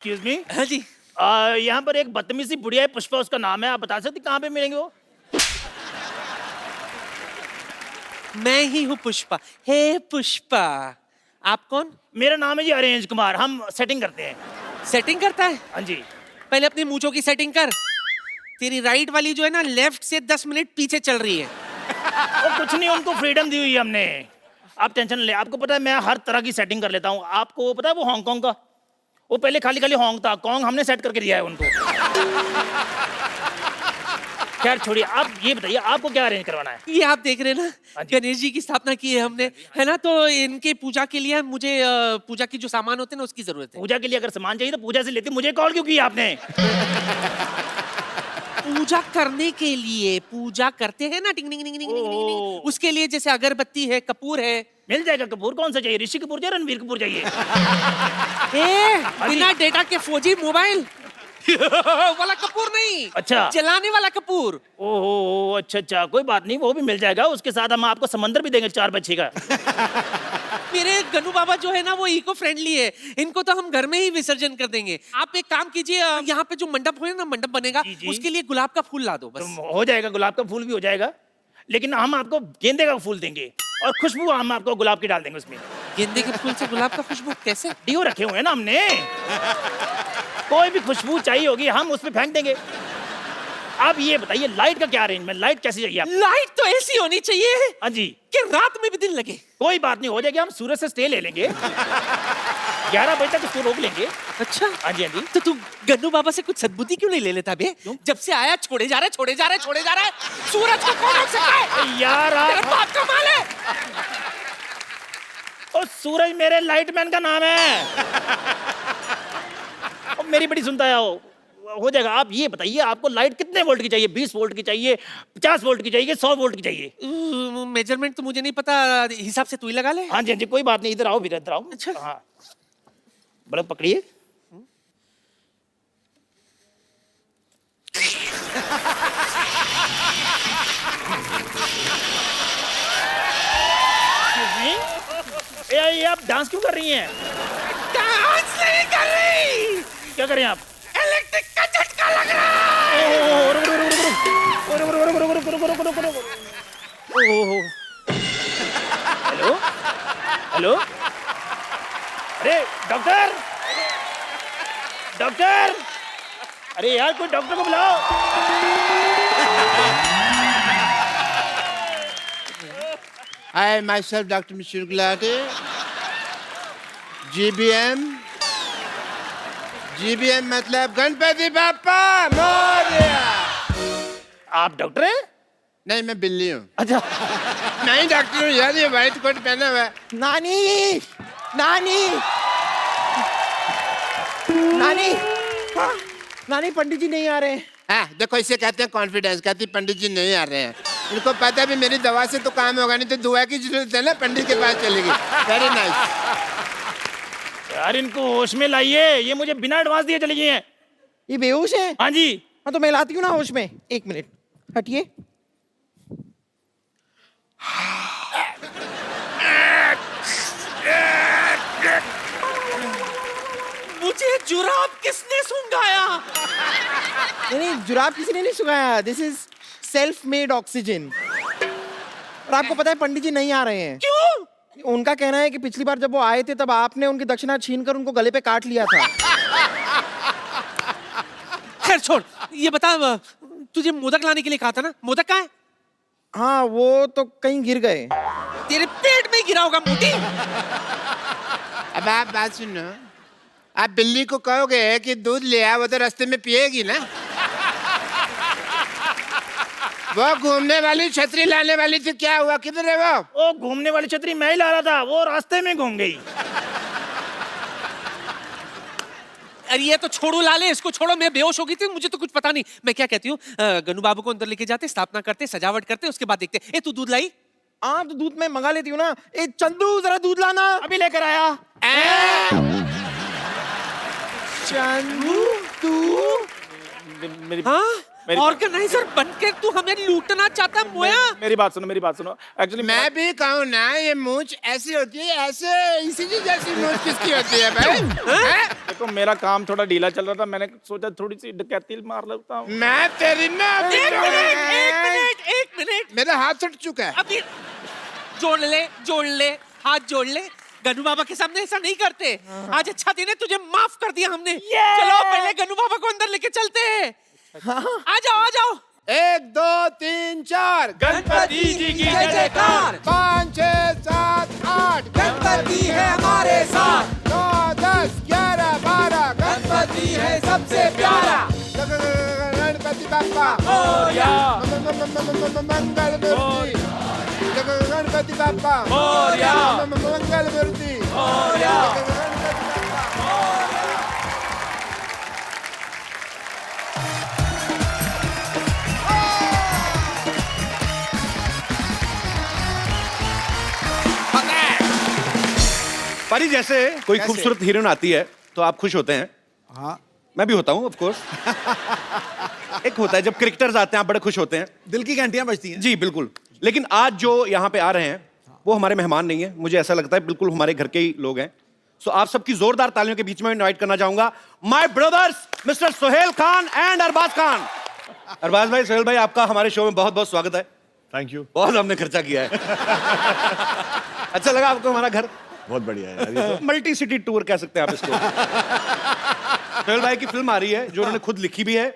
Excuse me. हाँ जी। यहाँ पर एक बदतमीज सी बुढ़िया है, पुष्पा उसका नाम है, आप बता सकते कहाँ पे मिलेंगे वो? मैं ही हूँ पुष्पा। हे पुष्पा, आप कौन? मेरा नाम है जी अरेंज कुमार, हम सेटिंग करते हैं। सेटिंग करता है? हाँ जी। पहले अपनी मूंछों की सेटिंग कर। तेरी राइट वाली जो है ना, लेफ्ट से 10 मिनट पीछे चल रही है। वो कुछ नहीं, उनको फ्रीडम दी हुई है हमने, आप टेंशन ले। आपको पता है मैं हर तरह की सेटिंग कर लेता हूँ। आपको पता है वो हांगकांग का, वो पहले खाली खाली होंग था, कॉन्ग हमने सेट करके दिया है उनको। खैर छोड़िए, आप ये बताइए आपको क्या अरेंज करवाना है? ये आप देख रहे हैं ना, हाँ जी। गणेश जी की स्थापना की है हमने, है ना? तो इनके पूजा के लिए मुझे पूजा की जो सामान होते हैं ना, उसकी जरूरत है। पूजा के लिए अगर सामान चाहिए तो पूजा से लेते, मुझे कॉल क्यों किया आपने? पूजा करने के लिए, पूजा करते हैं ना, टिंग टिंग टिंग टिंग टिंग टिंग टिंग, ओह। उसके लिए जैसे अगरबत्ती है, कपूर है। मिल जाएगा। कपूर कौन सा चाहिए, ऋषि कपूर चाहिए, रणवीर कपूर चाहिए? बिना डेटा के फौजी मोबाइल वाला कपूर नहीं। अच्छा। जलाने वाला कपूर। ओहो, अच्छा अच्छा, कोई बात नहीं, वो भी मिल जाएगा। उसके साथ हम आपको समंदर भी देंगे 4x6 का। मेरे गन्नू बाबा जो है ना, वो इको फ्रेंडली है, इनको तो हम घर में ही विसर्जन कर देंगे। आप एक काम कीजिए, यहाँ पे जो मंडप है ना, मंडप बनेगा, जी, जी। उसके लिए गुलाब का फूल ला दो तो बस। हो जाएगा, गुलाब का फूल भी हो जाएगा, लेकिन हम आपको गेंदे का फूल देंगे और खुशबू हम आपको गुलाब की डाल देंगे उसमें। गेंदे के फूल से गुलाब का खुशबू कैसे? डियो रखे हुए हैं ना हमने, कोई भी खुशबू चाहिए होगी हम उसमें फेंक देंगे। आप ये बताइए लाइट का क्या अरेंजमेंट, लाइट कैसी चाहिए आपको? लाइट तो ऐसी होनी चाहिए हाँ जी। कि रात में भी दिन लगे। कोई बात नहीं, हो जाएगी, हम सूरज से स्टे ले लेंगे। 11 बजे तक उसको रोक लेंगे। अच्छा। हाँ जी, हाँ जी। तो तू गन्नू बाबा से कुछ सद्बुद्धि क्यों नहीं ले लेता बे? जब से आया छोड़े जा रहा है, छोड़े जा रहा है, छोड़े जा रहा है। सूरज को कौन रोक सकता है? यार तेरे आप, बाप का माल है। और सूरज मेरे लाइटमैन का नाम है। और मेरी बड़ी सुनता है वो। हो जाएगा। आप ये बताइए आपको लाइट कितने वोल्ट की चाहिए? 20 वोल्ट की चाहिए, 50 वोल्ट की चाहिए, 100 वोल्ट की चाहिए? मेजरमेंट तो मुझे नहीं पता, हिसाब से तू ही लगा ले। हाँ जी, हाँ जी, कोई बात नहीं, इधर आओ, इधर आओ। अच्छा। हाँ, बड़ा पकड़िए। ये आप डांस क्यों कर रही हैं? डांस नहीं कर रही, क्या करें आप? इलेक्ट्रिक का झटका लग रहा है। हेलो हेलो, अरे डॉक्टर, डॉक्टर, अरे यार कोई डॉक्टर को बुलाओ। I myself, Dr. Mr. Gulati. GBM. GBM मतलब गणपति बाप्पा मोरया। आप डॉक्टर हैं? नहीं, मैं बिल्ली हूँ। अच्छा। नहीं डॉक्टर हूँ यार, ये व्हाइट कोट पहना हुआ है। नानी, नानी, नानी, हाँ, नानी पंडित जी नहीं आ रहे हैं। हाँ, देखो इसे कहते हैं कॉन्फिडेंस। कहती पंडित जी नहीं आ रहे हैं, उनको पता भी मेरी दवा से तो काम होगा नहीं, तो दुआ की जरूरत है ना, पंडित के पास चलेगी। Very nice. यार इनको होश में लाइए, ये मुझे बिना एडवांस दिए चली गई हैं। ये बेहोश है? हाँ जी। हाँ तो मैं लाती हूँ ना होश में। एक मिनट, हटिए। मुझे जुराब किसने सूंघाया? नहीं, जुराब किसी ने नहीं सुखाया। This is self made oxygen. और आपको पता है पंडित जी नहीं आ रहे हैं। क्यों? उनका कहना है कि पिछली बार जब वो आए थे तब आपने उनकी दक्षिणा छीन कर उनको गले पे काट लिया था। खैर छोड़, ये बता, तुझे मोदक लाने के लिए कहा था ना, मोदक कहाँ है? हाँ, वो तो कहीं गिर गए। तेरे पेट में गिरा होगा मोटी। अब आप बात सुनो, आप बिल्ली को कहोगे कि दूध ले आ, वो तो रास्ते में पिएगी ना। वो घूमने वाली छतरी लाने वाली थी, क्या हुआ, किधर है वो? वो घूमने वाली छतरी मैं ही ला रहा था, वो रास्ते में घूम गई। अरे ये तो छोड़ो लाले, इसको छोड़ो। मैं बेहोश हो गई थी, मुझे तो कुछ पता नहीं। मैं क्या कहती हूँ, गन्नू बाबू को अंदर लेके जाते, स्थापना करते, सजावट करते, उसके बाद देखते। ए तू दूध लाई? हाँ तो दूध मैं मंगा लेती हूँ ना। ए चंदू, जरा दूध लाना। अभी लेकर आया। चंदू, तू मेरी हाँ? ऑर्गेनाइजर बनकर तू हमें लूटना चाहता मोया? मेरी बात सुनो एक्चुअली मैं भी कहूँ ना, ये मूंछ ऐसी होती है, ऐसे इसी की जैसी मूंछ किसकी होती है भाई? हैं? देखो मेरा काम थोड़ा ढीला चल रहा था, मैंने सोचा थोड़ी सी डकैती मार लेता हूँ। मैं तेरी ना एक मिनट मेरा हाथ छूट चुका है। अभी जोड़ ले हाथ जोड़ ले। गनु बाबा के सामने ऐसा नहीं करते। आज अच्छा दिन है, तुझे माफ कर दिया हमने। चलो पहले गनु बाबा को अंदर लेके चलते हैं। आ जाओ 1 2 3 4 गणपति जी की जय जयकार। 5 6 7 8 गणपति है हमारे साथ। 9 10 11 12 गणपति है सबसे प्यारा। गणपति बाप्पा मोरया मंगल मूर्ति। गणपति बाप्पा मोरया मंगल मूर्ति। मोरया। पारी, जैसे कोई कैसे? खूबसूरत हीरोइन आती है तो आप खुश होते हैं? हाँ, मैं भी होता हूँ ऑफ कोर्स। एक होता है जब क्रिकेटर्स आते हैं आप बड़े खुश होते हैं। दिल की घंटियां बजती हैं। जी बिल्कुल। लेकिन आज जो यहाँ पे आ रहे हैं वो हमारे मेहमान नहीं है, मुझे ऐसा लगता है बिल्कुल हमारे घर के ही लोग हैं। सो आप सबकी जोरदार तालियों के बीच में इनवाइट करना चाहूंगा my brothers mister Sohail Khan and Arbaaz Khan. Arbaaz भाई, सोहेल भाई, आपका हमारे शो में बहुत बहुत स्वागत है। Thank you. बहुत हमने खर्चा किया है। अच्छा लगा आपको हमारा घर? बहुत बढ़िया है यार, ये तो मल्टी सिटी टूर कह सकते हैं आप इसको। सोहेल भाई की फिल्म आ रही है जो उन्होंने खुद लिखी भी है,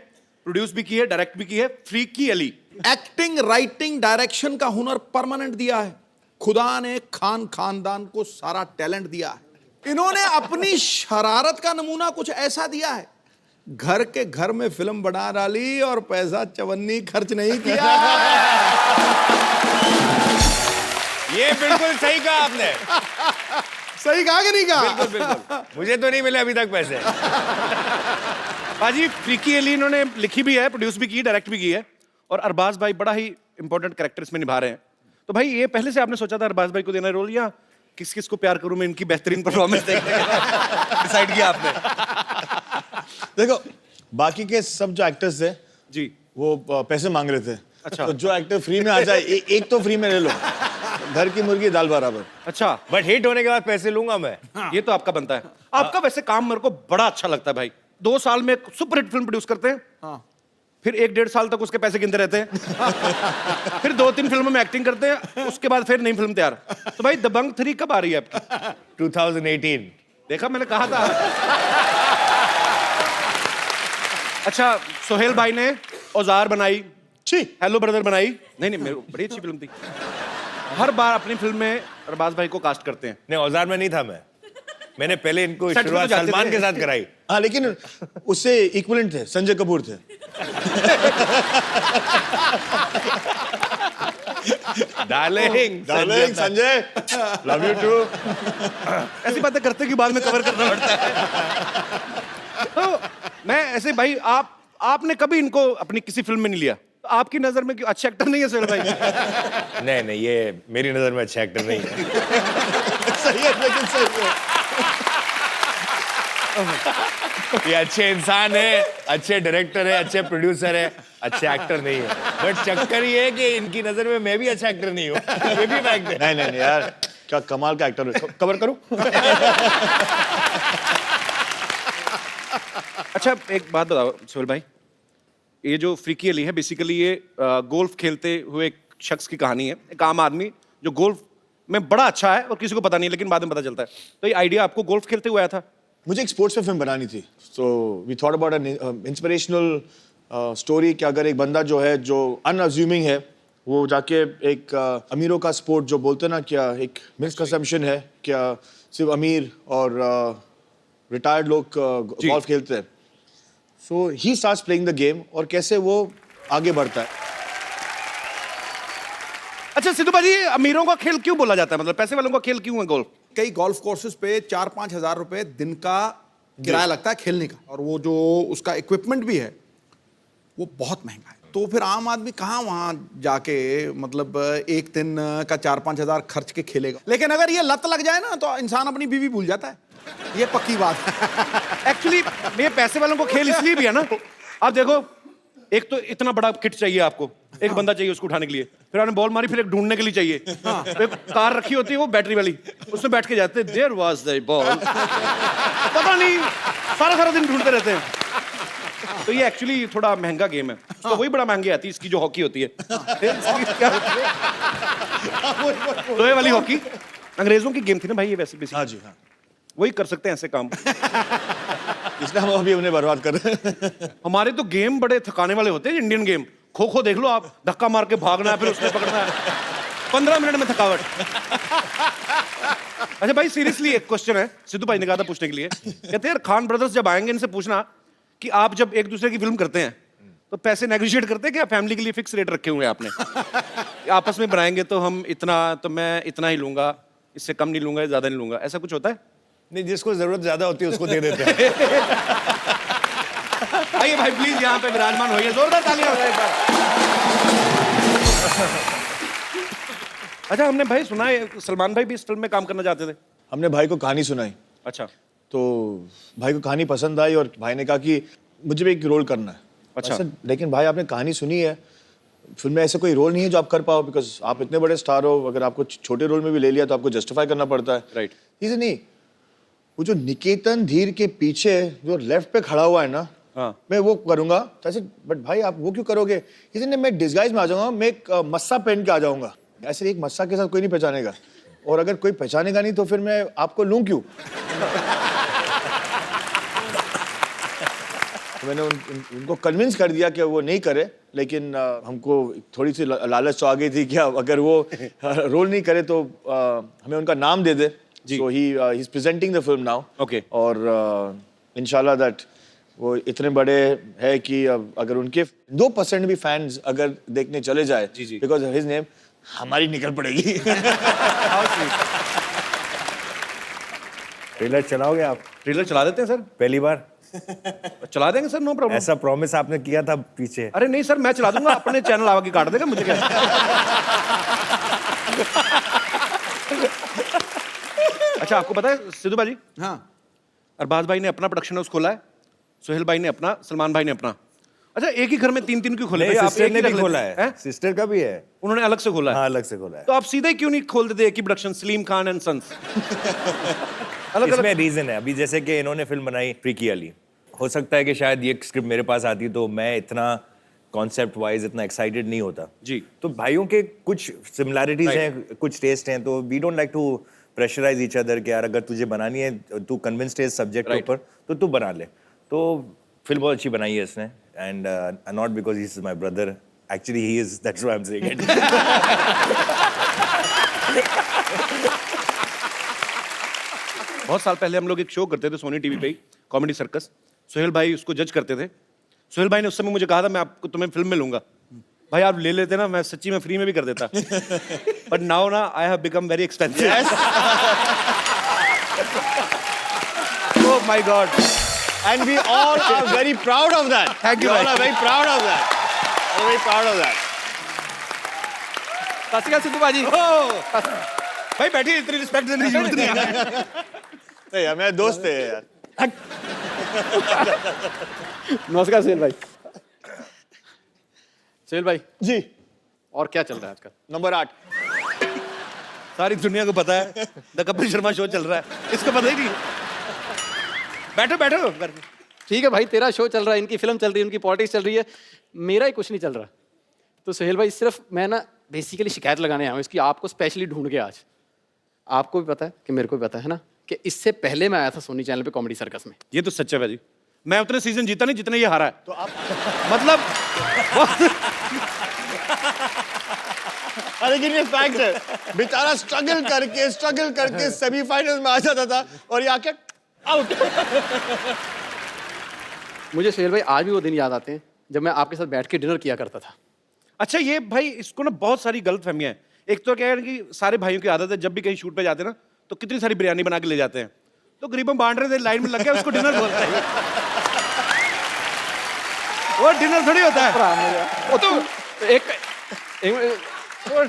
प्रोड्यूस भी की है, डायरेक्ट भी की है, freaky Ali. Acting, writing, direction का हुनर परमानेंट दिया है। खुदा ने खानदान को सारा टैलेंट दिया है। इन्होंने अपनी शरारत का नमूना कुछ ऐसा दिया है, घर के घर में फिल्म बना डाली और पैसा चवन्नी खर्च नहीं किया। ये बिल्कुल सही कहा आपने। सही कहा कि नहीं कहा? बिल्कुल बिल्कुल। मुझे तो नहीं मिले अभी तक पैसे। बाजी, फ्रीकी अली इन्होंने लिखी भी है, प्रोड्यूस भी की, डायरेक्ट भी की है, और अरबाज भाई बड़ा ही इंपॉर्टेंट कैरेक्टर इसमें निभा रहे हैं। तो भाई ये पहले से आपने सोचा था अरबाज भाई को देना रोल, या किस किस को प्यार करूं मैं इनकी बेहतरीन परफॉर्मेंस देखने के डिसाइड किया आपने? देखो, बाकी के सब जो एक्टर्स थे जी, वो पैसे मांग रहे थे। अच्छा। तो जो एक्टर फ्री में आ जाए, एक तो फ्री में ले लो। घर की मुर्गी दाल बराबर। अच्छा, बट हिट होने के बाद पैसे लूंगा मैं। ये तो आपका बनता है। आपका वैसे काम मेरे को बड़ा अच्छा लगता है भाई। 2 साल में सुपर हिट फिल्म प्रोड्यूस करते हैं, फिर 1-1.5 साल तक उसके पैसे गिनते रहते हैं, फिर 2-3 फिल्मों में एक्टिंग करते हैं, उसके बाद फिर नई फिल्म तैयार। तो भाई दबंग 3 कब आ रही है आपकी? 2018। देखा, मैंने कहा था। अच्छा, सोहेल भाई ने औजार बनाई, हेलो ब्रदर बनाई। नहीं, मेरे बड़ी अच्छी फिल्म थी। हर बार अपनी फिल्म में अरबाज भाई को कास्ट करते हैं। नहीं, औजार में नहीं था मैंने पहले इनको सेट पे तो शुरुआत जाते सलमान थे। के साथ कराई। हाँ, लेकिन उससे इक्विवेलेंट थे, संजय कपूर थे। Darling Sanjay, love you too. ऐसी बातें करते कि बाद में कवर करना पड़ता है। तो मैं ऐसे भाई, आपने कभी इनको अपनी किसी फिल्म में नहीं लिया? तो आपकी नजर में क्यों अच्छे एक्टर नहीं है सोहेल भाई? नहीं, ये मेरी नजर में अच्छा एक्टर नहीं है। सही है, लेकिन सही है। ये अच्छे इंसान है, अच्छे डायरेक्टर है, अच्छे प्रोड्यूसर है, अच्छे एक्टर नहीं है। बट चक्कर ये है कि इनकी नजर में मैं भी अच्छा एक्टर नहीं हूँ। ये भी फैक्ट है। नहीं यार, क्या कमाल का एक्टर है। कवर करूं? अच्छा, एक बात बताओ सोहेल भाई, ये जो फ्रीकी अली है बेसिकली ये गोल्फ खेलते हुए एक शख्स की कहानी है। एक आम आदमी जो गोल्फ में बड़ा अच्छा है और किसी को पता नहीं, लेकिन बाद में पता चलता है। तो ये आइडिया आपको गोल्फ खेलते हुए आया था? मुझे एक स्पोर्ट्स में फिल्म बनानी थी, so we thought about an inspirational story कि अगर एक बंदा जो है, जो अनअज्यूमिंग है, वो जाके एक अमीरों का स्पोर्ट जो बोलते हैं ना, क्या एक मिसकंसेप्शन है, क्या सिर्फ अमीर और रिटायर्ड लोग गोल्फ खेलते हैं। So he starts playing the game और कैसे वो आगे बढ़ता है। अच्छा सिद्धू भाजी, अमीरों का खेल क्यों बोला जाता है? मतलब पैसे वालों का खेल क्यों है गोल्फ? कई गोल्फ कोर्सेज पे 4-5 हजार रुपए दिन का किराया लगता है खेलने का, और वो जो उसका इक्विपमेंट भी है वो बहुत महंगा है। तो फिर आम आदमी कहाँ वहाँ जाके मतलब एक दिन का 4-5 हजार खर्च के खेलेगा। लेकिन अगर ये लत लग जाए ना तो इंसान अपनी बीवी भूल जाता है, ये पक्की बात है। एक्चुअली ये पैसे वालों को खेल इसलिए भी है ना, आप देखो एक तो इतना बड़ा किट चाहिए आपको, एक बंदा चाहिए उसको उठाने के लिए, फिर आपने बॉल मारी, फिर एक ढूंढने के लिए चाहिए, फिर एक कार रखी होती है वो बैटरी वाली, उसमें बैठ के जाते, देयर वाज द बॉल, पता नहीं सारा दिन ढूंढते रहते हैं। तो ये एक्चुअली थोड़ा महंगा गेम है, तो वही बड़ा महंगी आती है इसकी जो हॉकी होती है। क्या होती है? लोहे वाली हॉकी अंग्रेजों की गेम थी ना भाई ये, वैसे हाँ जी, हाँ। वही कर सकते हैं ऐसे काम। इसलिए हम अभी उन्हें बर्बाद कर रहे हैं। हमारे तो गेम बड़े थकाने वाले होते हैं, इंडियन गेम। खो खो देख लो आप, धक्का मार के भागना है, फिर उसने पकड़ना है, 15 मिनट में थकावट। अच्छा भाई सीरियसली एक क्वेश्चन है, सिद्धू भाई ने कहा था पूछने के लिए, कहते हैं यार खान ब्रदर्स जब आएंगे इनसे पूछना कि आप जब एक दूसरे की फिल्म करते हैं तो पैसे नेगोशिएट करते हैं क्या? फैमिली के लिए फिक्स रेट रखे हुए हैं आपने? आपस में बनाएंगे तो हम इतना, तो मैं इतना ही लूंगा, इससे कम नहीं लूंगा, ज्यादा नहीं लूंगा, ऐसा कुछ होता है? नहीं, जिसको जरूरत ज्यादा होती है उसको दे देते हैं। आइए भाई प्लीज यहाँ पे विराजमान होइए, जोरदार तालियां हो जाए एक बार। अच्छा हमने भाई सुना है सलमान भाई भी इस फिल्म में काम करना चाहते थे। हमने भाई को कहानी सुनाई, अच्छा तो भाई को कहानी पसंद आई और भाई ने कहा कि मुझे भी एक रोल करना है। अच्छा। लेकिन भाई आपने कहानी सुनी है, फिल्म में ऐसे कोई रोल नहीं है जो आप कर पाओ, बिकॉज आप इतने बड़े स्टार हो, अगर आपको छोटे रोल में भी ले लिया तो आपको जस्टिफाई करना पड़ता है। राइट। इसे नहीं, वो जो निकेतन धीर के पीछे जो लेफ्ट पे खड़ा हुआ है ना, हाँ। मैं वो करूंगा। तो ऐसे बट भाई आप वो क्यों करोगे? इसे नहीं, मैं डिस्गाइज में आ जाऊंगा, मैं एक मस्सा पहन के आ जाऊंगा। ऐसे एक मस्सा के साथ कोई नहीं पहचानेगा, और अगर कोई पहचानेगा नहीं तो फिर मैं आपको लूं क्यों? तो मैंने उनको कन्विंस कर दिया कि वो नहीं करे, लेकिन हमको थोड़ी सी लालच तो आ गई थी कि अगर वो रोल नहीं करे तो हमें उनका नाम दे दे। So he's presenting the film now. Okay. और इंशाल्लाह दैट वो इतने बड़े है कि अगर उनके 2% भी फैंस अगर देखने चले जाए, जी। बिकॉज ऑफ हिज नेम, हमारी निकल पड़ेगी। ट्रेलर चलाओगे आप? ट्रेलर चला देते हैं सर, पहली बार चला देंगे सर, नो प्रॉब्लम। ऐसा प्रॉमिस आपने किया था पीछे। अरे नहीं सर मैं चला दूंगा, अपने चैनल आगे काट देगा, मुझे क्या। अच्छा आपको पता है सिद्धू भाई, हाँ अरबाज भाई ने अपना प्रोडक्शन हाउस खोला है, सोहेल भाई ने अपना, सलमान भाई ने अपना। अच्छा एक ही घर में 3-3 क्यों खोले? नहीं, भाई, आप सिस्टर एक ही ने भी रख खोला लेते है, हैं? सिस्टर का भी है। उन्होंने अलग से खोला है? हाँ, अलग से खोला है। तो आप सीधे क्यों नहीं खोल देते एक ही production, Salim Khan and sons? अलग इसमें अलग रीजन है, अभी जैसे कि इन्होंने फिल्म बनाई फ्रीकी अली, हो सकता है कि शायद ये स्क्रिप्ट मेरे पास आती तो मैं इतना कॉन्सेप्ट वाइज इतना एक्साइटेड नहीं होता जी। तो भाइयों के कुछ सिमिलैरिटीज Right. हैं, कुछ टेस्ट हैं, तो we don't like to pressurise each other कि यार अगर तुझे बनानी है, तू कन्विंस्ड है इस सब्जेक्ट के Right. ऊपर तो तू बना ले। तो फिल्म बहुत अच्छी बनाई है इसने, and not because he is my brother, actually he is, that's why I am saying it. बहुत साल पहले हम लोग एक शो करते थे सोनी टीवी पे ही, कॉमेडी सर्कस। सोहेल भाई उसको जज करते थे। सोहेल भाई ने उस समय मुझे कहा था मैं आपको तुम्हें फिल्म में लूंगा, भाई आप ले लेते ना, मैं सच्ची में फ्री में भी कर देता। बट नाउ ना I have become very expensive. Oh my God. And we all are very proud of that. Thank you, We all bhai. are very proud of that. We're very proud of that. सत श्री अकाल सिद्धू बाजी। भाई बैठिए, इतनी respect देने की जरूरत नहीं है। नहीं, हमारे दोस्त है यार। नमस्कार सुहेल भाई। सुहेल भाई जी। और क्या चल रहा है आजकल? नंबर 8। सारी दुनिया को पता है द कपिल शर्मा शो चल रहा है, इसको पता ही नहीं। बैठो बैठो। ठीक है भाई, तेरा शो चल रहा है, इनकी फिल्म चल रही है, उनकी पॉलिटिक्स चल रही है, मेरा ही कुछ नहीं चल रहा। तो सुहेल भाई सिर्फ मैं ना बेसिकली शिकायत लगाने आया हूँ इसकी, आपको स्पेशली ढूंढ के आज। आपको भी पता है कि मेरे को भी पता है ना कि इससे पहले मैं आया था सोनी चैनल पे कॉमेडी सर्कस में। ये तो सच है भाई, मैं उतने सीजन जीता नहीं जितने ये हारा है। तो आप मतलब लेकिन ये फैक्ट है, बेचारा स्ट्रगल करके सेमीफाइनल में आ जाता था और ये आके आउट। मुझे सुहेल भाई आज भी वो दिन याद आते हैं जब मैं आपके साथ बैठ के डिनर किया करता था। अच्छा ये भाई इसको ना बहुत सारी गलतफहमियां हैं। एक तो क्या है कि सारे भाइयों की आदत है जब भी कहीं शूट पे जाते हैं ना तो कितनी सारी बिरयानी बना के ले जाते हैं, तो गरीबों बांट रहे थे, लाइन में लग गया, उसको डिनर बोलते हैं। वो डिनर थोड़ी होता है। वो तो एक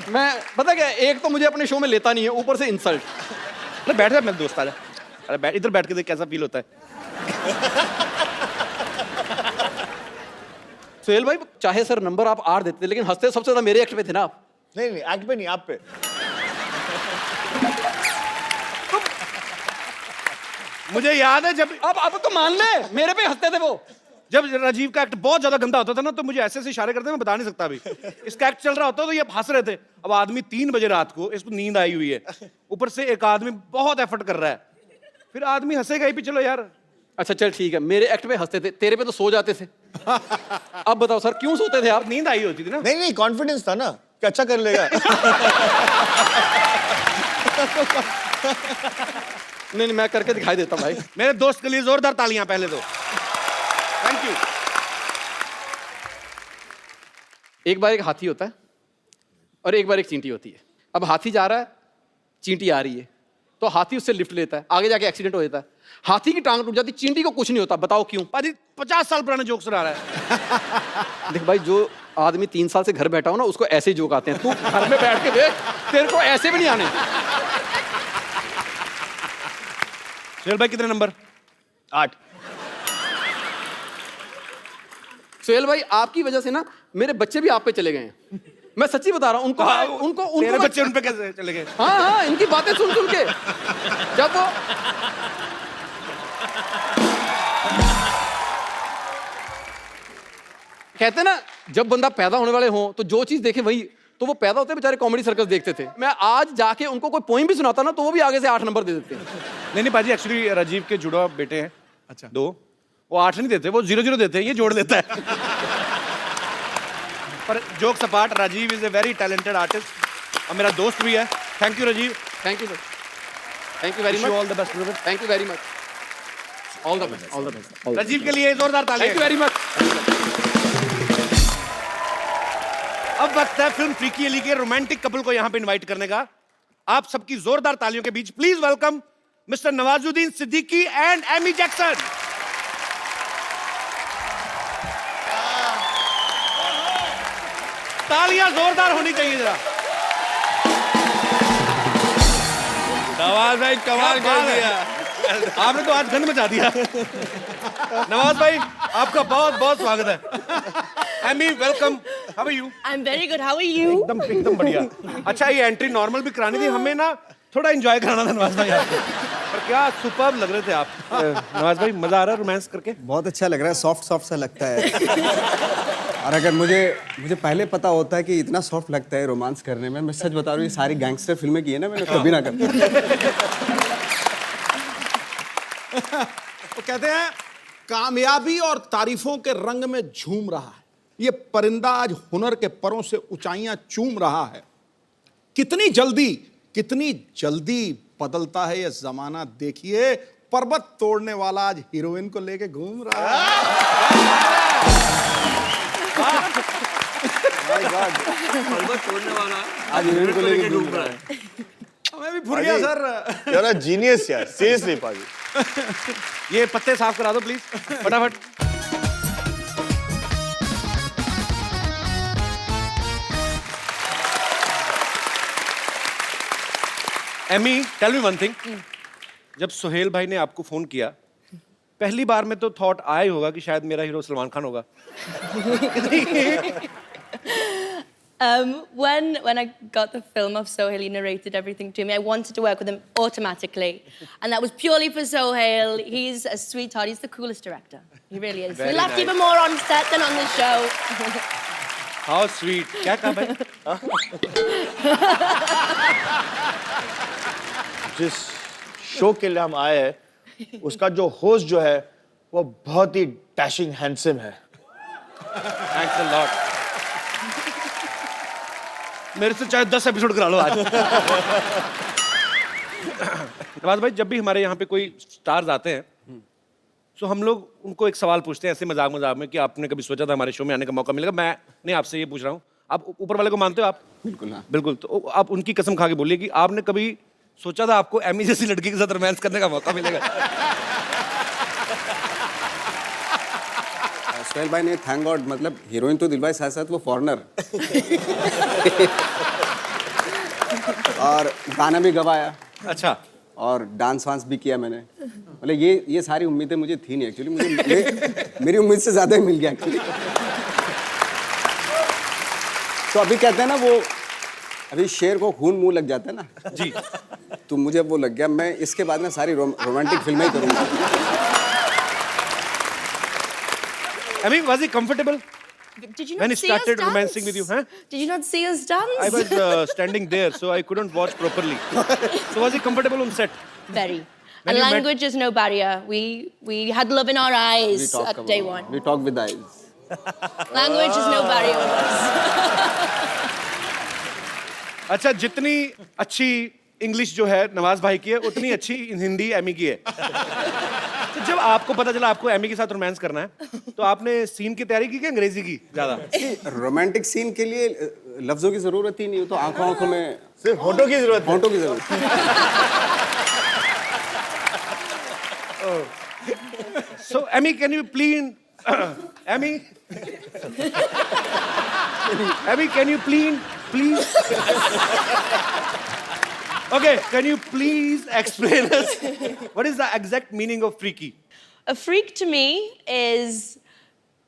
मैं पता क्या, एक तो मुझे अपने शो में लेता नहीं है, ऊपर से इंसल्ट। अरे बैठ जा, मेरे दोस्त आ जा। अरे बैठ, इधर बैठ के देख कैसा फील होता है। सुहेल भाई चाहे सर नंबर आप 8 देते लेकिन हंसते सबसे ज्यादा मेरे एक्ट पे थे ना आप। नहीं नहीं एक्ट पे नहीं, आप पे। मुझे याद है जब अब तो मान ले मेरे पे हंसते थे वो। जब राजीव का एक्ट बहुत ज्यादा गंदा होता था ना, तो मुझे ऐसे ऐसे इशारे करते, मैं बता नहीं सकता अभी। इसका एक्ट चल रहा होता तो ये हंस रहे थे। अब आदमी 3 बजे रात को, इसको नींद आई हुई है, ऊपर से एक आदमी बहुत एफर्ट कर रहा है, फिर आदमी हंसेगा ही भी। चलो यार, अच्छा चल ठीक है, मेरे एक्ट पे हंसते थे, तेरे पे तो सो जाते थे। अब बताओ सर क्यों सोते थे आप? नींद आई होती थी ना। नहीं नहीं, कॉन्फिडेंस था ना कि अच्छा कर लेगा। नहीं मैं करके दिखाई देता हूं भाई। मेरे दोस्त के लिए जोरदार तालियां पहले तो। Thank you. एक बार एक हाथी होता है और एक बार एक चींटी होती है। अब हाथी जा रहा है, चींटी आ रही है, तो हाथी उससे लिफ्ट लेता है, आगे जाके एक्सीडेंट हो जाता है, हाथी की टांग टूट जाती, चींटी को कुछ नहीं होता। बताओ क्यों? पाजी 50 साल पुराने जोक सुना रहा है। देख भाई, जो आदमी 3 साल से घर बैठा हो ना, उसको ऐसे जोक आते हैं। तू घर में बैठ के देख, तेरे को ऐसे भी नहीं आने। सुहेल भाई कितने नंबर? 8। सुहेल भाई आपकी वजह से ना मेरे बच्चे भी आप पे चले गए हैं। मैं सच्ची बता रहा हूं। उनको तेरे बच्चे उन पे कैसे चले गए? हाँ इनकी बातें सुन सुन के। जब वो कहते ना, जब बंदा पैदा होने वाले हो तो जो चीज देखे वही, तो वो पैदा होते बेचारे कॉमेडी सर्कस देखते थे। मैं आज जाके उनको कोई पोइम भी सुनाता ना, तो वो भी आगे से 8 नंबर दे देते हैं। नहीं पाजी, एक्चुअली राजीव के जुड़वा बेटे हैं। अच्छा 2, वो 8 नहीं देते, वो 0-0 देते हैं, ये जोड़ देता है। पर जोक सपाट, Rajeev is a very talented artist और मेरा दोस्त भी है। Thank you Rajeev. Thank you sir, thank you very much. All the best brother. Thank you very much. All the best, all the best. Rajeev के लिए जोरदार तालियां। Thank you very much. अब वक्त है फिल्म फ्रीकी अली के रोमांटिक कपल को यहां पे इनवाइट करने का। आप सबकी जोरदार तालियों के बीच please welcome mister Nawazuddin Siddiqui and Amy Jackson. तालियां जोरदार होनी चाहिए जरा। नवाज भाई कमाल कर दिया। आपने तो आज गंद मचा दिया। नवाज भाई आपका बहुत बहुत स्वागत है। Amy welcome. How are you? I'm very good. How are you? एकदम बढ़िया। अच्छा, ये एंट्री नॉर्मल भी करानी थी हमें ना, थोड़ा एंजॉय कराना था नवाज भाई आपको। पर क्या सुपर्ब लग रहे थे आप। नवाज भाई मजा आ रहा है रोमांस करके? बहुत अच्छा लग रहा है, सॉफ्ट सॉफ्ट सा लगता है। और अगर मुझे पहले पता होता है कि इतना सॉफ्ट लगता है रोमांस करने में, मैं सच बता रहा हूँ, ये सारी गैंगस्टर फिल्में की है ना, मैंने कभी ना करता। वो कहते हैं कामयाबी और तारीफों के रंग में झूम रहा है ये परिंदा, आज हुनर के परों से ऊंचाइयां चूम रहा है। कितनी जल्दी बदलता है ये जमाना, देखिए पर्वत तोड़ने वाला आज हीरोइन को लेके घूम रहा है। पर्वत तोड़ने वाला आज हीरोइन को लेके घूम रहा है। हमें भी फुर गया सर। यार जीनियस यार, सीरियसली पाजी। ये पत्ते साफ करा दो प्लीज फटाफट। Amy tell me one thing, जब सुहेल भाई ने आपको फोन किया पहली बार में तो थॉट आया ही होगा कि शायद मेरा हीरो सलमान खान होगा। When I got the film of Sohail, he narrated everything to me. I wanted to work with him automatically, and that was purely for Sohail. He's a sweetheart. He's the coolest director. He really is. We laughed even more on set than on the show. How sweet. क्या कहा भाई? जिस show के लिए हम आए हैं, उसका जो होस्ट जो है वो बहुत ही डैशिंग हैंडसम है। Thanks a lot. मेरे से चाहे 10 एपिसोड करा लो आज। नवाज भाई, जब भी हमारे यहाँ पे कोई स्टार्स आते हैं तो हम लोग उनको एक सवाल पूछते हैं ऐसे मजाक में कि आपने कभी सोचा था हमारे शो में आने का मौका मिलेगा? मैं नहीं, आपसे ये पूछ रहा हूँ, आप ऊपर वाले को मानते हो? आप बिल्कुल ना। बिल्कुल। तो आप उनकी कसम खा के बोलिए कि आपने कभी सोचा था आपको एमी जैसी लड़की के साथ रोमांस करने का मौका मिलेगा? सोहेल भाई ने थैंक गॉड, मतलब हीरोइन तो दिलवाई, साथ साथ वो फॉरेनर। और गाना भी गवाया। अच्छा। और डांस वांस भी किया मैंने। मतलब ये सारी उम्मीदें मुझे थी नहीं एक्चुअली, मुझे मेरी उम्मीद से ज्यादा ही मिल गया एक्चुअली। तो अभी कहते हैं ना वो, अभी शेर को खून मुंह लग जाता है ना जी। तो मुझे वो लग गया, मैं इसके बाद ना सारी रोमांटिक फिल्में ही करूंगा। I mean, was he comfortable Did you not when he see us started dance? romancing with you? Huh? Did you not see us dance? I was standing there, so I couldn't watch properly. So was he comfortable on set? Very. When And you met- language is no barrier. We had love in our We eyes talk at day about, one. we talk with eyes. Language is no barrier with us. अच्छा, जितनी अच्छी English जो है नवाज भाई की है, उतनी अच्छी हिंदी एमी की है। तो जब आपको पता चला आपको एमी के साथ रोमांस करना है, तो आपने सीन की तैयारी की कि अंग्रेजी की ज्यादा? रोमांटिक सीन के लिए लफ्जों की जरूरत ही नहीं हो, तो आंखों आंखों में सिर्फ होठों की जरूरत है। होठों की जरूरत। So Emmy, can you please, Emmy, Emmy, can you please? Okay, can you please explain us what is the exact meaning of freaky? A freak to me is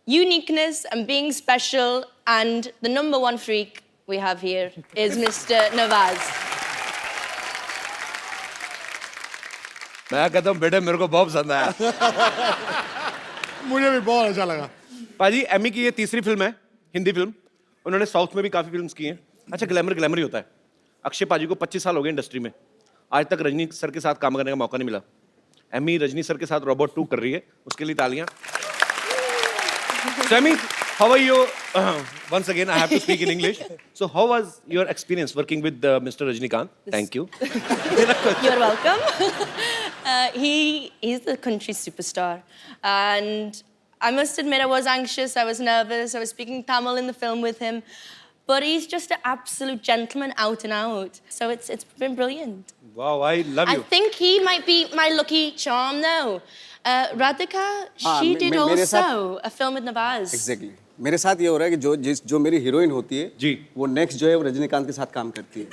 uniqueness and being special, and the number one freak we have here is Mr. Nawaz. मैं कहता हूँ बेटे मेरे को बहुत पसंद आया। मुझे भी बहुत अच्छा लगा। पाजी, एमी की ये तीसरी फिल्म है, हिंदी फिल्म। उन्होंने साउथ में भी काफी फिल्म्स की हैं। अच्छा, ग्लैमर ही होता है। अक्षय पाजी को 25 साल हो गए इंडस्ट्री में, आज तक रजनी सर के साथ काम करने का मौका नहीं मिला। एमी रजनी सर के साथ रोबोट 2 कर रही है, उसके लिए तालियां। So Emmy, how are you? Once again, I have to speak in English. So how was your experience working with Mr. Rajnikant? Thank you. You're welcome. He's the country superstar, and I must admit I was anxious, I was nervous, I was speaking Tamil in the film with him, but he's just an absolute gentleman out and out. So it's been brilliant. Wow, I love I you. think he might be my lucky charm now. Radhika, she did मेरे also साथ- a film with Nawaz. Exactly. मेरे साथ ये हो रहा है कि जो मेरी हीरोइन होती है जी, वो नेक्स्ट जो है वो रजनीकांत के साथ काम करती है।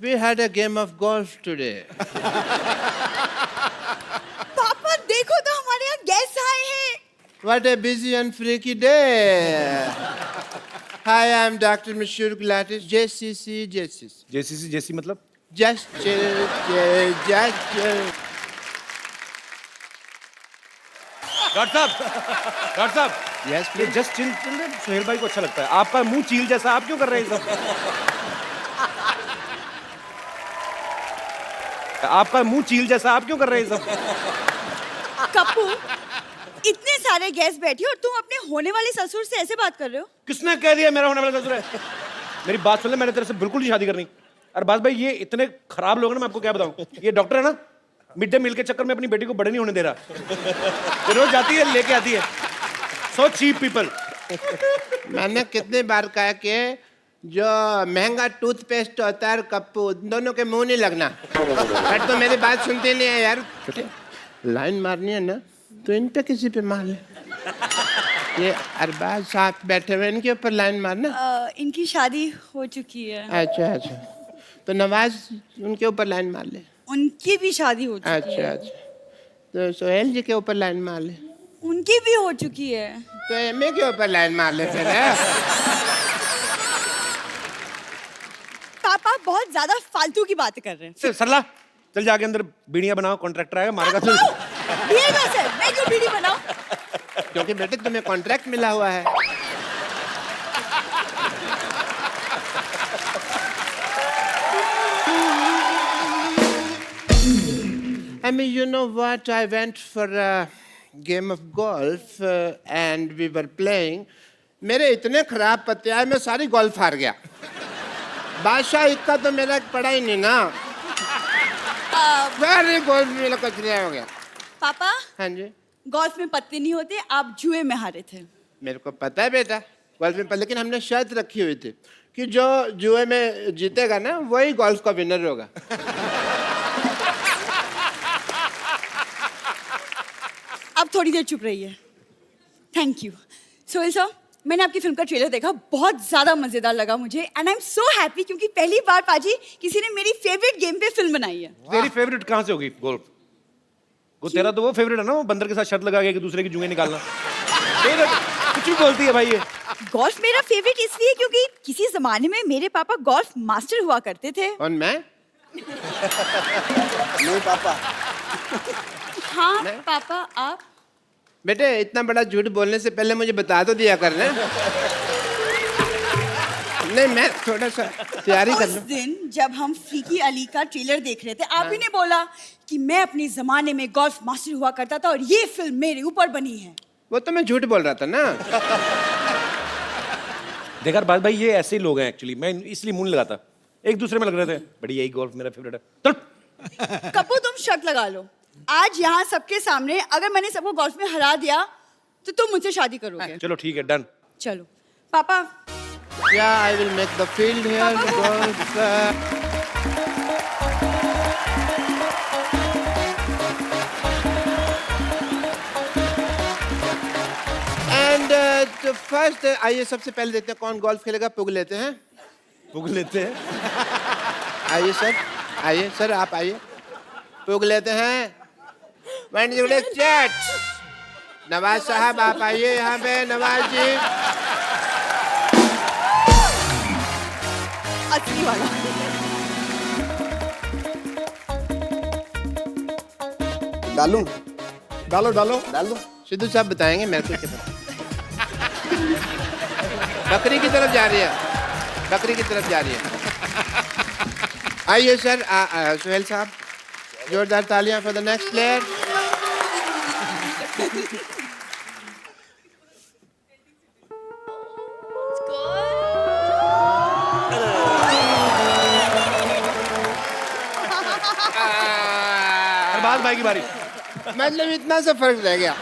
We had a game of golf today. पापा देखो तो हमारे यहाँ गेस्ट आए हैं। What a busy and freaky day. Hi, I'm Dr. Mashur Gulatis, JCC. JCC जैसी मतलब? Just chill. डॉक्टर साहब, Yes, ये जस्ट चिल सुहेल भाई को अच्छा लगता है। आपका मुंह चील जैसा, आप क्यों कर रहे हैं ये सब? आपका मुंह चील जैसा, आप क्यों कर रहे हैं ये सब? कप्पू, इतने सारे गेस्ट बैठे और तुम अपने होने वाले ससुर से ऐसे बात कर रहे हो? किसने कह दिया मेरा होने वाला ससुर है? मेरी बात सुन ले, मैंने तेरे से बिल्कुल नहीं शादी करनी। अरबाज भाई, ये इतने खराब लोग हैं ना, मैं आपको क्या बताऊं। ये डॉक्टर है ना, मिड डे मील के चक्कर में अपनी बेटी को बड़े नहीं होने दे रहा। ये रोज जाती है, लेके आती है। So cheap people. मैंने कितनी बार कहा कि जो महंगा टूथपेस्ट होता है कप्पू, दोनों के मुंह नहीं लगना। बट तो मेरी बात सुनते नहीं है यार। लाइन मारनी है ना, तो इन पे किसी पे मार ले। ये अरबाज साहब बैठे हुए, इनके ऊपर लाइन मारना। इनकी शादी हो चुकी है। अच्छा, तो नवाज उनके ऊपर लाइन मार ले। उनकी भी शादी हो चुकी है। अच्छा, तो सोहेल जी के ऊपर लाइन मार ले। उनकी भी हो चुकी है। तो एमए के ऊपर लाइन मार ले फिर। पापा बहुत ज्यादा फालतू की बातें कर रहे हैं। सरला, चल जाके अंदर बीड़ियां बनाओ, कॉन्ट्रैक्टर आएगा मारेगा। चल। मैं क्यों बीड़ी बनाऊं? क्योंकि बेटे तुम्हें कॉन्ट्रैक्ट मिला हुआ है। I mean, you know what? I went for a game of golf and we were playing. मेरे इतने खराब पत्ते आए, मैं सारी गोल्फ हार गया। बादशाह इक्का तो मेरा पड़ा ही नहीं ना। सारी गोल्फ मेरा कचरा हो गया। पापा, हाँ जी, गोल्फ में पत्ते नहीं होते, आप जुए में हारे थे। मेरे को पता है बेटा, गोल्फ में, लेकिन हमने शर्त रखी हुई थी कि जो जुए में जीतेगा ना, वही गोल्फ का विनर होगा। अब थोड़ी देर चुप रहिए। Thank you. सोहेल साहब, मैंने आपकी फिल्म का ट्रेलर देखा, बहुत ज्यादा मजेदार लगा मुझे and I am so happy क्योंकि पहली बार पाजी किसी ने मेरी फेवरेट गेम पे फिल्म बनाई है। तेरी फेवरेट कहाँ से होगी गोल्फ? वो तेरा तो वो फेवरेट है ना, वो बंदर के साथ शर्त लगा के दूसरे की जुएं निकालना। कुछ भी बोलती है भाई ये। गोल्फ मेरा फेवरेट इसलिए क्योंकि किसी जमाने में मेरे पापा गोल्फ मास्टर हुआ करते थे। और मैं? नहीं पापा। हाँ पापा आप? बेटे इतना बड़ा झूठ बोलने से पहले मुझे बता तो दिया करना। नहीं मैं थोड़ा सा तैयारी कर उस लूं। दिन जब हम फीकी अली का ट्रेलर देख रहे थे, आप ही ने बोला कि मैं अपने जमाने में गोल्फ मास्टर हुआ करता था और ये फिल्म मेरे ऊपर बनी है। वो तो मैं झूठ बोल रहा था ना। देखा बात भाई, ये ऐसे ही लोग हैं एक्चुअली, मैं इसलिए मुंह नहीं लगाता। एक दूसरे में लग रहे थे, बड़ी यही गोल्फ मेरा फेवरेट है। चल कपूर तुम शर्त लगा लो, आज यहाँ सबके सामने अगर मैंने सबको गोल्फ में हरा दिया तो तुम मुझसे शादी करोगे। चलो ठीक है, डन। चलो पापा। Yeah, I will make the field here. Golf. And तो first आइए सबसे पहले देखते हैं कौन गोल्फ खेलेगा। पुग लेते हैं। पुग लेते हैं। आइए सर, आइए सर, आप आइए। पुग लेते हैं। When you like chat. Nawaz साहब आप आइए यहाँ पे। नवाज जी। असली वाला। डालूं? डालो डालो डाल दो। सिद्धू साहब बताएंगे मेरे को क्या पता। बकरी की तरफ जा रही है, बकरी की तरफ जा रही है। आइए सर, सुहेल साहब, जोरदार तालियां for the next player. Arbaaz भाई की बारी। मतलब इतना सा फर्क रह गया।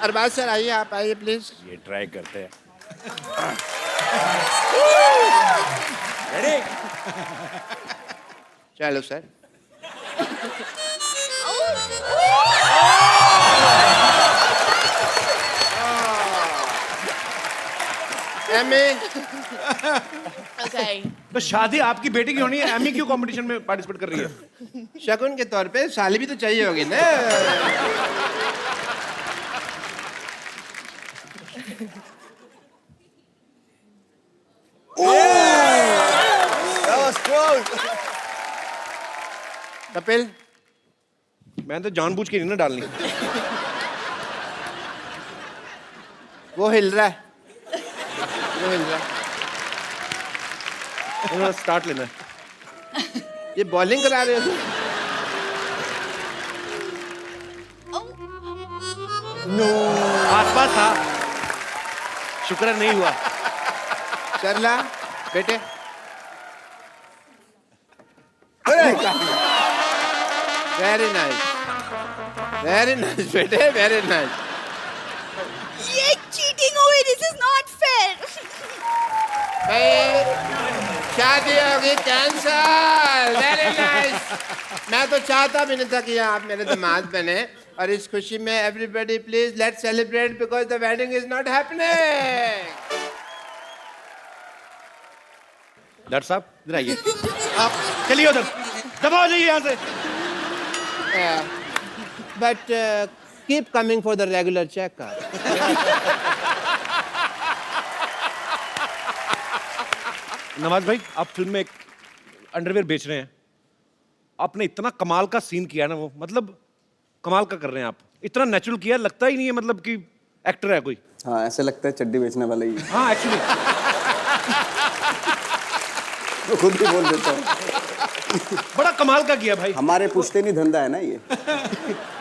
अरबाज सर आइए, आप आइए प्लीज। ये ट्राई करते हैं। चलो सर। एमी। Okay. तो शादी आपकी बेटी की होनी है, एमी क्यों कंपटीशन में पार्टिसिपेट कर रही है? शगुन के तौर पे साली भी तो चाहिए होगी ना। कपिल, मैं तो जानबूझ के नहीं ना डालनी। वो हिल रहा है, वो हिल रहा है। स्टार्ट लेना है। ये बॉलिंग करा रहे हो? आसपास था, शुक्र है नहीं हुआ। सरला बेटे। वेरी नाइस, वेरी नाइस बेटे, वेरी नाइस। ये चीटिंग हुई, दिस इज नॉट फेयर। शादी होगी कैंसल। Very nice. मैं तो चाहता भी नहीं था कि आप मेरे दामाद बने, और इस खुशी में everybody please let's celebrate because the wedding is not happening. Doctor साहब इधर आइए। आप चलिए उधर, दबाओ जाइए यहाँ से। But keep coming for the regular checkup. Nawaz भाई, आप फिल्म में एक अंडरवेयर बेच रहे हैं। आपने इतना कमाल का सीन किया ना, वो मतलब कमाल का कर रहे हैं आप। इतना नेचुरल किया, लगता ही नहीं है मतलब कि एक्टर है कोई। हाँ ऐसे लगता है चड्डी बेचने वाला ही। हाँ एक्चुअली तो खुद भी बोल देता हूँ। बड़ा कमाल का किया भाई। हमारे पूछते नहीं धंधा है ना ये।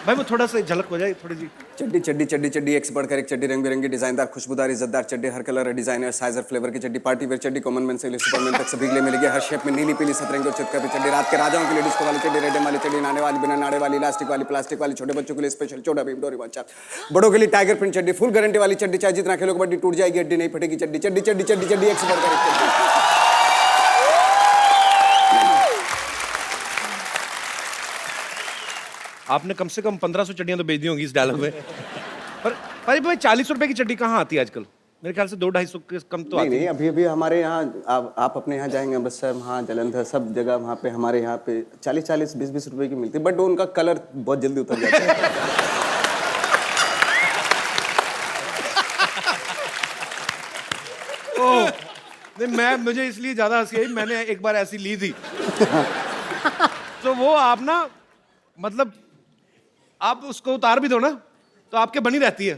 भाई वो थोड़ा सा झलक हो जाए थोड़ी सी। चड्डी चड्डी चड्डी चड्डी, एक से बढ़कर एक चड्डी, रंग बिरंगी डिजाइनदार खुशबूदार इज्जतदार चड्डी, हर कलर और डिजाइनर साइज और फ्लेवर की चड्डी, पार्टी वेयर चड्डी, कॉमन मैन से लेकर सुपरमैन तक सभी के लिए मिलेगी। हर शेप में नीली पीली सतरंगी और चितका चड्डी, रात के राजाओं के लिए डिस्को वाली चड्डी, रेडम वाली चड्डी, नाने वाली, बिना नाड़े वाली, इलास्टिक वाली, प्लास्टिक वाली, छोटे बच्चों के लिए स्पेशल छोटा भीम डोरी बच्चा, बड़ों के लिए टाइगर प्रिंट चड्डी, फुल गारंटी वाली चड्डी, चाहे जितना खेलो कबड्डी टूट जाएगी हड्डी नहीं फटेगी चड्डी, चड्डी चड्डी चड्डी चड्डी, एक से बढ़कर एक चड्डी। आपने कम से कम 1500 चड्डियां तो बेच दी होंगी इस डायलॉग में। पर भाई 40 रुपए की चड्डी कहाँ आती है आजकल? मेरे ख्याल से 200-250 के कम तो नहीं आती नहीं, अभी अभी हमारे यहाँ आप अपने यहाँ जाएंगे अमृतसर, वहाँ जलंधर, सब जगह वहाँ पे हमारे यहाँ पे 40-40, 20-20 रुपए की मिलती है, बट उनका कलर बहुत जल्दी उतर जाता है। ओह, नहीं मुझे इसलिए ज्यादा हंसी आई, मैंने एक बार ऐसी ली थी। तो वो आप ना, मतलब आप उसको उतार भी दो ना तो आपके बनी रहती है,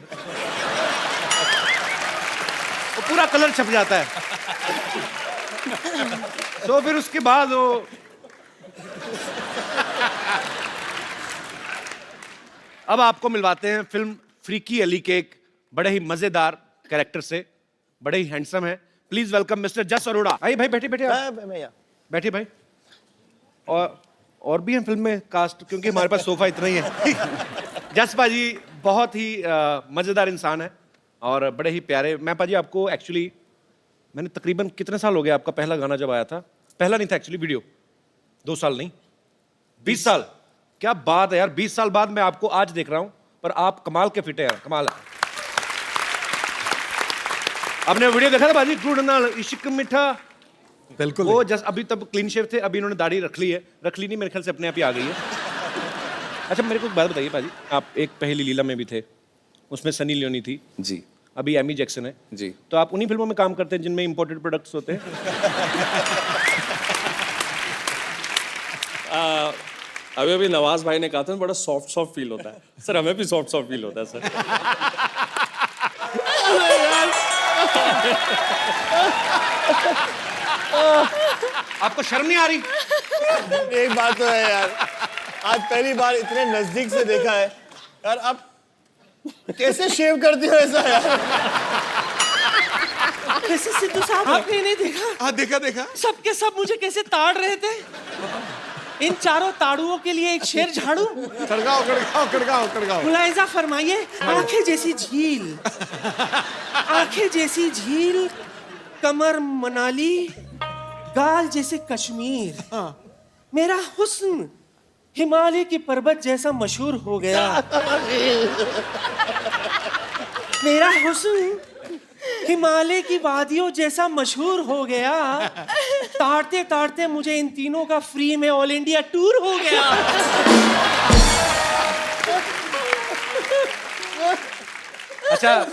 वो पूरा कलर छप जाता है। तो फिर उसके बाद वो अब आपको मिलवाते हैं फिल्म फ्रीकी अली के एक बड़े ही मजेदार कैरेक्टर से, बड़े ही हैंडसम है। प्लीज वेलकम मिस्टर जस अरोड़ा। आइए भाई, बैठिए बैठिए बैठिए भाई। और भी हैं फिल्म में कास्ट, क्योंकि हमारे पास सोफा इतना ही है। जस पाजी बहुत ही मजेदार इंसान है और बड़े ही प्यारे। मैं पाजी आपको एक्चुअली, मैंने तकरीबन कितने साल हो गए आपका पहला गाना जब आया था? पहला नहीं था एक्चुअली, वीडियो 2 साल नहीं 20 साल। क्या बात है यार, 20 साल बाद मैं आपको आज देख रहा हूं, पर आप कमाल के फिट है यार, कमाल है। आपने वीडियो देखा था बाजी, ढूंढना इश्क मिठा? बिल्कुल। वो जस्ट अभी तब क्लीन शेव थे, अभी इन्होंने दाढ़ी रख ली है, रख ली नहीं मेरे ख्याल से अपने आप ही आ गई है। अच्छा मेरे को एक बात बताइए पाजी, आप एक पहली लीला में भी थे, उसमें सनी लियोनी थी जी, अभी एमी जैक्सन है जी। तो आप उन्हीं फिल्मों में काम करते हैं जिनमें इंपोर्टेड प्रोडक्ट्स होते हैं? अभी अभी नवाज भाई ने कहा था बड़ा सॉफ्ट सॉफ्ट फील होता है सर, हमें भी सॉफ्ट सॉफ्ट फील होता है सर। आपको शर्म नहीं आ रही? एक बात तो है यार, आज पहली बार इतने नजदीक से देखा है यार। आप कैसे शेव करते हो ऐसा यार? कैसे सिद्धू साहब, आपने नहीं देखा? हाँ देखा देखा। सबके सब मुझे कैसे ताड़ रहे थे। इन चारों ताड़ुओं के लिए एक शेर झाड़ू। खड़गाओ खड़गाओ खड़गाओ खड़गाओ। मुलायजा फरमाइए, आंखें जैसी झील, आंखें जैसी झील, कमर मनाली, गाल जैसे कश्मीर। मेरा हुस्न हिमालय की पर्वत जैसा मशहूर हो गया। मेरा हुस्न हिमालय की वादियों जैसा मशहूर हो गया। ताड़ते ताड़ते मुझे इन तीनों का फ्री में ऑल इंडिया टूर हो गया। अच्छा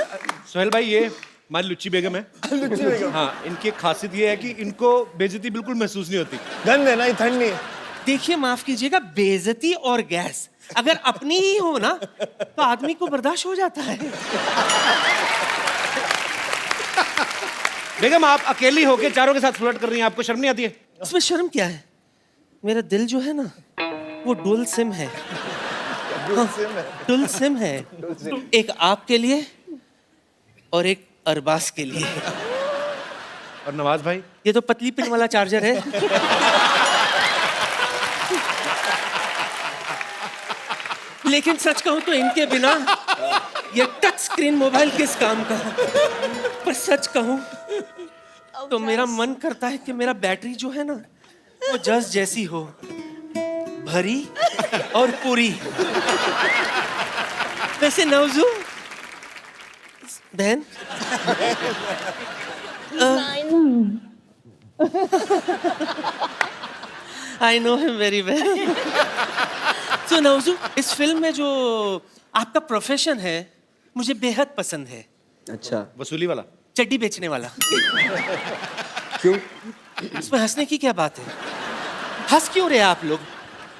सोहेल भाई, ये हमारी लुच्ची बेगम है। लुच्ची बेगम। हाँ, इनकी एक खासियत ये है कि इनको बेइज्जती बिल्कुल महसूस नहीं होती। गंद है ना, ये ठंड नहीं। देखिए माफ कीजिएगा, बेइज्जती और गैस अगर अपनी ही हो ना तो आदमी को बर्दाश्त हो जाता है। बेगम आप अकेली होके चारों के साथ फ्लर्ट कर रही हैं, आपको शर्म नहीं आती है? उसमें शर्म क्या है? मेरा दिल जो है ना वो डुअल सिम है। डुअल सिम है, एक आपके लिए और एक अरबाज के लिए। और नवाज भाई? ये तो पतली पिन वाला चार्जर है। लेकिन सच कहूं तो इनके बिना ये टच स्क्रीन मोबाइल किस काम का। पर सच कहूं तो मेरा मन करता है कि मेरा बैटरी जो है ना वो जस जैसी हो, भरी और पूरी। वैसे नवजू बहन, I know him very well. तो नवजू, इस फिल्म में जो आपका प्रोफेशन है मुझे बेहद पसंद है। अच्छा, वसूली वाला? चड्डी बेचने वाला। क्यों? इसमें हंसने की क्या बात है? हंस क्यों रहे आप लोग?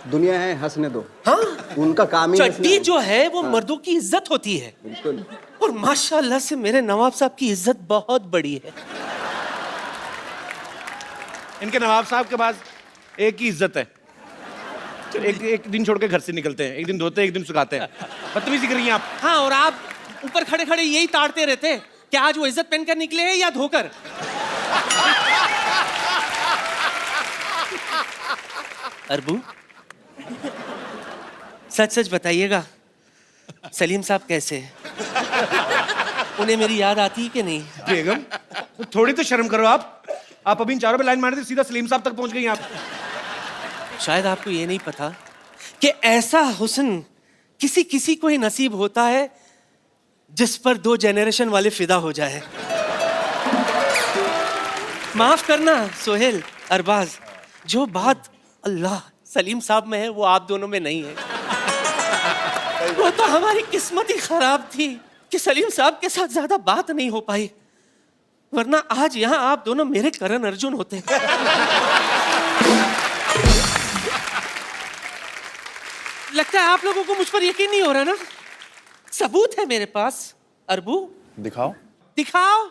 दुनिया है, हंसने दो। हाँ, उनका काम ही चड्डी जो है वो मर्दों की इज्जत होती है। बिल्कुल। और माशाल्लाह से मेरे नवाब साहब की इज्जत बहुत बड़ी है। इनके नवाब साहब के पास एक ही इज्जत है, एक दिन छोड़ के घर से निकलते हैं, एक दिन धोते हैं, एक दिन सुखाते हैं। बदतमीजी कर रही हैं आप। हाँ, और आप ऊपर खड़े खड़े यही ताड़ते रहते कि आज वो इज्जत पहनकर निकले हैं या धोकर। अरबू, सच सच बताइएगा, सलीम साहब कैसे हैं? उन्हें मेरी याद आती है कि नहीं? बेगम थोड़ी तो शर्म करो आप अभी इन चारों पे लाइन मार दी, सीधा सलीम साहब तक पहुंच गई आप। शायद आपको ये नहीं पता कि ऐसा हुस्न किसी किसी को ही नसीब होता है जिस पर 2 जनरेशन वाले फिदा हो जाए। माफ करना सोहेल, अरबाज, जो बात अल्लाह सलीम साहब में है वो आप दोनों में नहीं है। वो तो हमारी किस्मत ही खराब थी कि सलीम साहब के साथ ज्यादा बात नहीं हो पाई, वरना आज यहाँ आप दोनों मेरे करण अर्जुन होते। लगता है आप लोगों को मुझ पर यकीन नहीं हो रहा ना? सबूत है मेरे पास। अरबू दिखाओ। दिखाओ।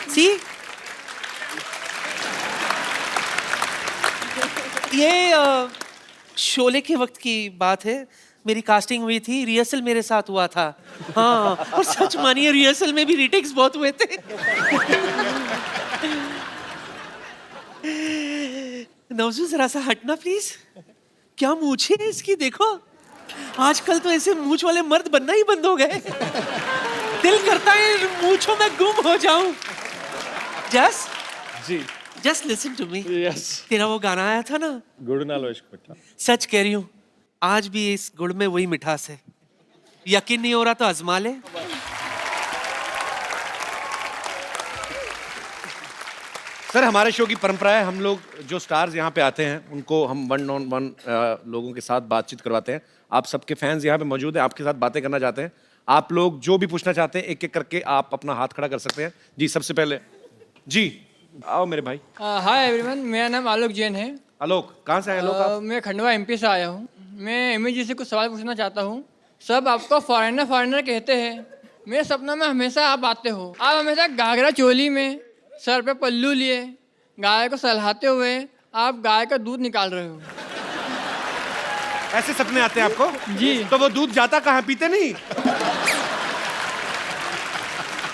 सी, ये शोले के वक्त की बात है। मेरी कास्टिंग हुई थी, रिहर्सल मेरे साथ हुआ था। हाँ, और सच मानिए रिहर्सल में भी रीटेक्स बहुत हुए थे। नवजू जरा सा हटना प्लीज। क्या मूंछ है इसकी, देखो। आजकल तो ऐसे मूंछ वाले मर्द बनना ही बंद हो गए। दिल करता है मूंछों में गुम हो जाऊं। जस जी just listen to me. Yes तेरा वो गाना आया था ना, गुड़ नालो इश्क मिठा। सच कह रही हूँ, आज भी इस गुड़ में वही मिठास है। यकीन नहीं हो रहा तो आजमा ले। सर, हमारे शो की परंपरा है, हम लोग जो स्टार्स यहाँ पे आते हैं उनको हम 1-on-1 लोगों के साथ बातचीत करवाते हैं। आप सबके फैंस यहाँ पे मौजूद हैं, आपके साथ बातें करना चाहते हैं। आप लोग जो भी पूछना चाहते हैं एक एक करके आप अपना हाथ खड़ा कर सकते हैं। जी, सबसे पहले जी आओ मेरे भाई। हाय एवरीवन, मेरा नाम आलोक जैन है। आलोक, कहाँ से आए आलोक आप? मैं खंडवा एमपी से आया हूँ। मैं एमी जी से कुछ सवाल पूछना चाहता हूँ। सब आपको फॉरेनर फॉरेनर कहते हैं, मेरे सपनों में हमेशा आप आते हो। आप हमेशा घाघरा चोली में, सर पे पल्लू लिए, गाय को सहलाते हुए आप गाय का दूध निकाल रहे हो। ऐसे सपने आते हैं आपको? जी। तो वो दूध जाता कहाँ, पीते नहीं?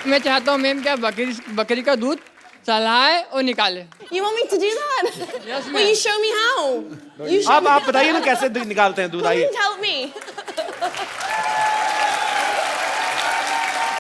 मैं चाहता हूँ मैम क्या बकरी का दूध सहलाए और निकाले। You want me to do that? Yes, Will you show me how? You show अब me आप बताइए ना कैसे निकालते हैं दूध, आइए। Tell me.